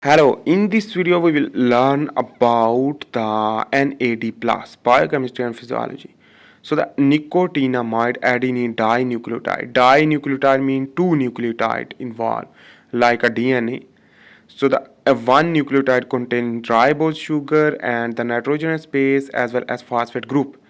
Hello, in this video we will learn about the NAD plus biochemistry and physiology. So the nicotinamide adenine dinucleotide. Dinucleotide means two nucleotides involved like a DNA. So the one nucleotide contains ribose sugar and the nitrogenous base as well as phosphate group.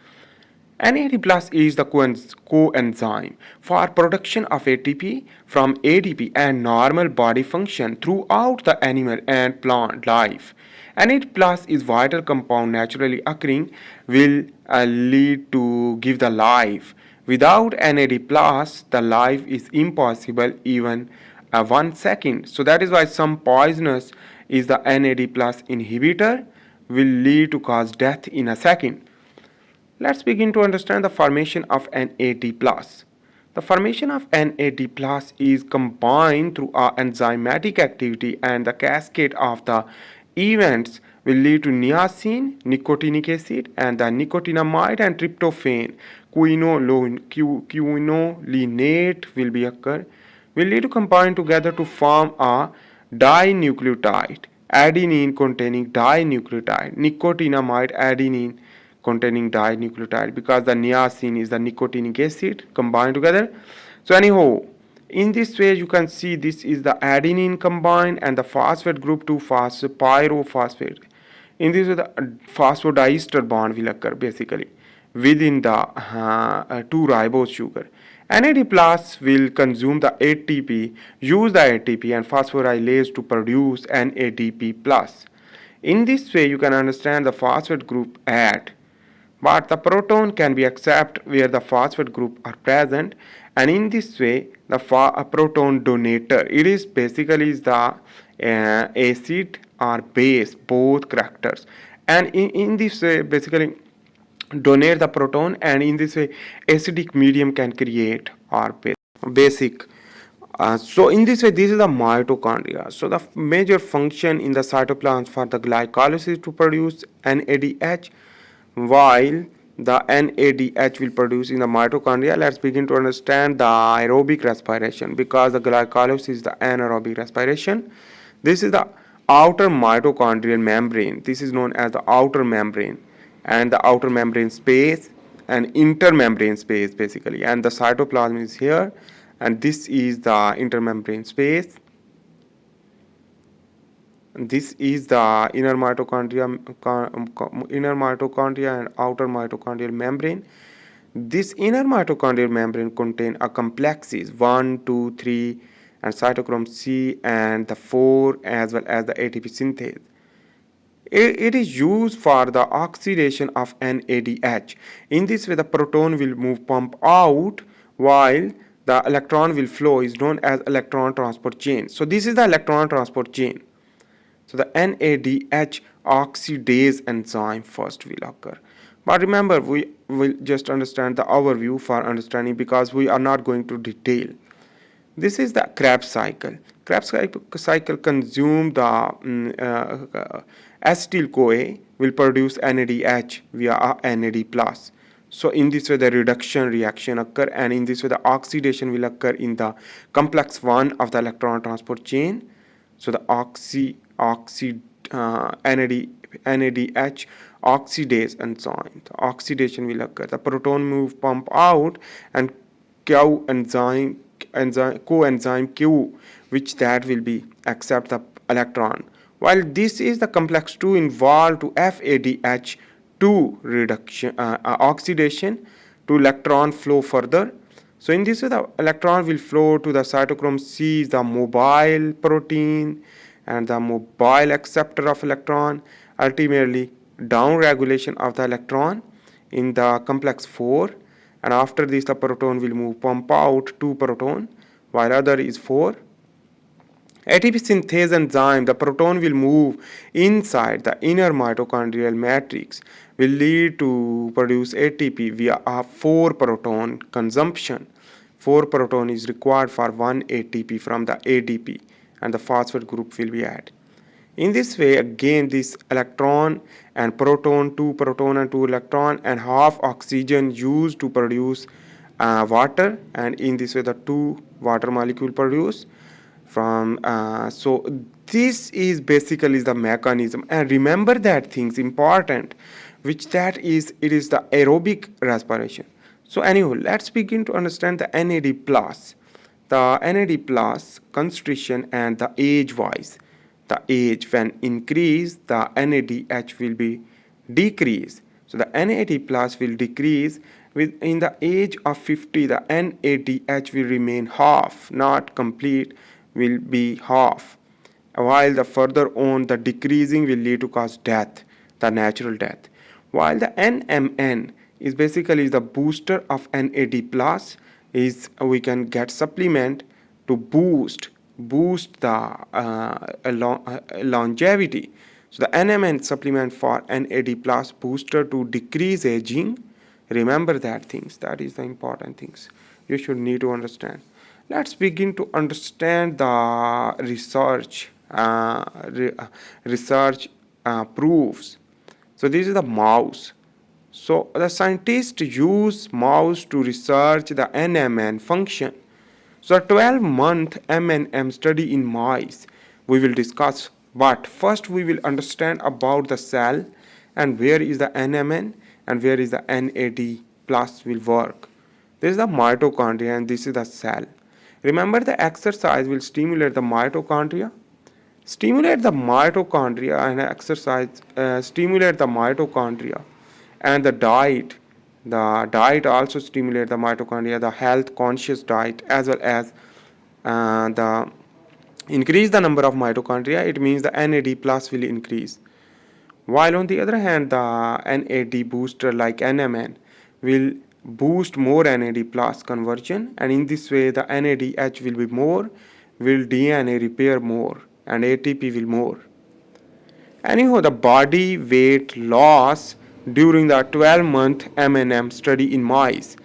NAD plus is the coenzyme for production of ATP from ADP and normal body function throughout the animal and plant life. NAD plus is vital compound naturally occurring will lead to give the life. Without NAD plus, the life is impossible even 1 second. So that is why some poisonous is the NAD plus inhibitor will lead to cause death in a second. Let's begin to understand the formation of NAD+. The formation of NAD+ is combined through our enzymatic activity and the cascade of the events will lead to niacin, nicotinic acid, and the nicotinamide and tryptophan, quinolinate will lead to combine together to form a dinucleotide, adenine containing dinucleotide, nicotinamide adenine containing dinucleotide because the niacin is the nicotinic acid combined together. So anyhow, in this way you can see this is the adenine combined and the phosphate group 2 pyrophosphate. In this way the phosphodiester bond will occur basically within the 2 ribose sugar. NAD plus will consume the ATP, use the ATP and phosphorylase to produce NADP plus. In this way you can understand the phosphate group at, but the proton can be accepted where the phosphate group are present, and in this way the proton donator, it is basically is the acid or base both characters, and in this way basically donate the proton, and in this way acidic medium can create or basic. So in this way, this is the mitochondria. So the major function in the cytoplasm for the glycolysis to produce NADH, while the NADH will produce in the mitochondria. Let's begin to understand the aerobic respiration because the glycolysis is the anaerobic respiration. This is the outer mitochondrial membrane. This is known as the outer membrane, and the outer membrane space and intermembrane space basically, and the cytoplasm is here, and this is the intermembrane space. This is the inner mitochondria and outer mitochondrial membrane. This inner mitochondrial membrane contain a complexes 1, 2, 3 and cytochrome C and the 4 as well as the ATP synthase. It is used for the oxidation of NADH. In this way, the proton will move pump out while the electron will flow is known as electron transport chain. So this is the electron transport chain. So the NADH oxidase enzyme first will occur. But remember, we will just understand the overview for understanding because we are not going to detail. This is the Krebs cycle. Krebs cycle consume the acetyl CoA will produce NADH via NAD plus. So in this way the reduction reaction occur, and in this way the oxidation will occur in the complex 1 of the electron transport chain. So the NADH oxidase enzyme, the oxidation will occur. The proton move pump out, and coenzyme Q, which that will be accept the electron. While this is the complex 2 involved to FADH2 reduction oxidation to electron flow further. So in this way the electron will flow to the cytochrome C, the mobile protein and the mobile acceptor of electron, ultimately down regulation of the electron in the complex 4, and after this the proton will move pump out 2 proton while other is 4. ATP synthase enzyme, the proton will move inside the inner mitochondrial matrix, will lead to produce ATP via a 4 proton consumption. 4 proton is required for 1 ATP from the ADP, and the phosphate group will be added. In this way, again, this electron and proton, 2 proton and 2 electron, and half oxygen used to produce water, and in this way the 2 water molecule produce from so this is basically the mechanism, and remember that things important, which that is it is the aerobic respiration. So anyhow, let's begin to understand the NAD plus, the NAD plus concentration and the age wise. The age when increase, the NADH will be decrease. So the NAD plus will decrease with in the age of 50. The NADH will remain half, not complete, will be half, while the further on the decreasing will lead to cause death, the natural death. While the NMN is basically the booster of NAD plus, is we can get supplement to boost the longevity. So the NMN supplement for NAD plus booster to decrease aging. Remember that things, that is the important things you should need to understand. Let's begin to understand the research proofs. So this is the mouse. So the scientists use mouse to research the NMN function. So a 12-month MNM study in mice we will discuss. But first we will understand about the cell and where is the NMN and where is the NAD plus will work. This is the mitochondria and this is the cell. Remember, the exercise will stimulate the mitochondria. Stimulate the mitochondria and exercise stimulate the mitochondria, and the diet also stimulate the mitochondria, the health conscious diet, as well as the increase the number of mitochondria. It means the NAD plus will increase. While on the other hand, the NAD booster like NMN will boost more NAD plus conversion, and in this way the NADH will be more, will DNA repair more, and ATP will more. Anyhow, the body weight loss during the 12-month MNM study in mice,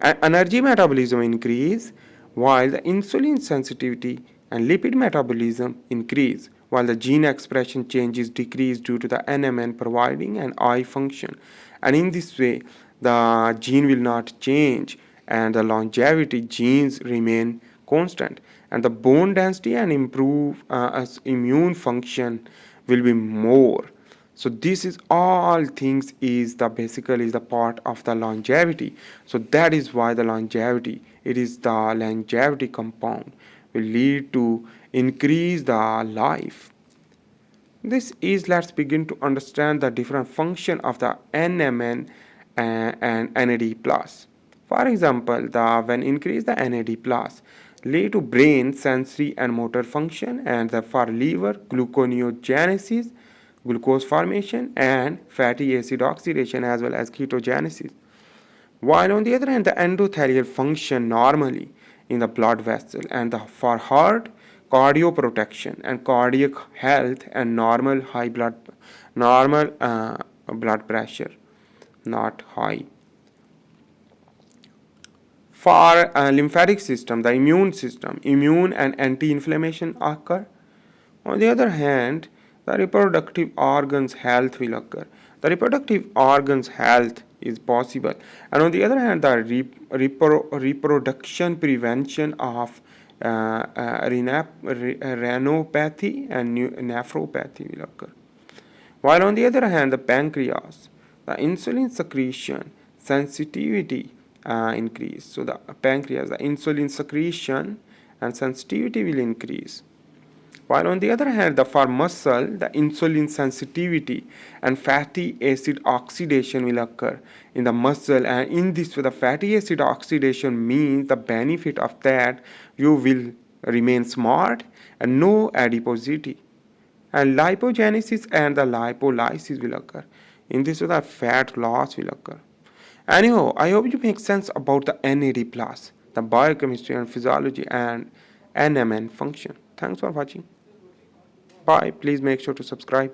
and energy metabolism increase, while the insulin sensitivity and lipid metabolism increase, while the gene expression changes decrease due to the NMN providing an eye function. And in this way, the gene will not change and the longevity genes remain constant, and the bone density and improve as immune function will be more. So this is all things is the basically is the part of the longevity. So that is why the longevity, it is the longevity compound will lead to increase the life. This is, let's begin to understand the different function of the NMN and NAD plus. For example, the when increase the NAD plus lead to brain sensory and motor function, and the for liver gluconeogenesis, glucose formation, and fatty acid oxidation, as well as ketogenesis. While on the other hand, the endothelial function normally in the blood vessel, and the, for heart cardioprotection and cardiac health and normal blood pressure, not high. For lymphatic system, the immune system, immune and anti-inflammation occur. On the other hand, the reproductive organs health will occur. The reproductive organs health is possible. And on the other hand, the reproduction prevention of renopathy and nephropathy will occur. While on the other hand, the pancreas, the insulin secretion sensitivity increase. So the pancreas, the insulin secretion and sensitivity will increase. While on the other hand, the for muscle, the insulin sensitivity and fatty acid oxidation will occur in the muscle, and in this way, the fatty acid oxidation means the benefit of that you will remain smart and no adiposity, and lipogenesis and the lipolysis will occur. In this way, the fat loss will occur. Anyhow, I hope you make sense about the NAD plus, the biochemistry and physiology and NMN function. Thanks for watching. Bye. Please make sure to subscribe.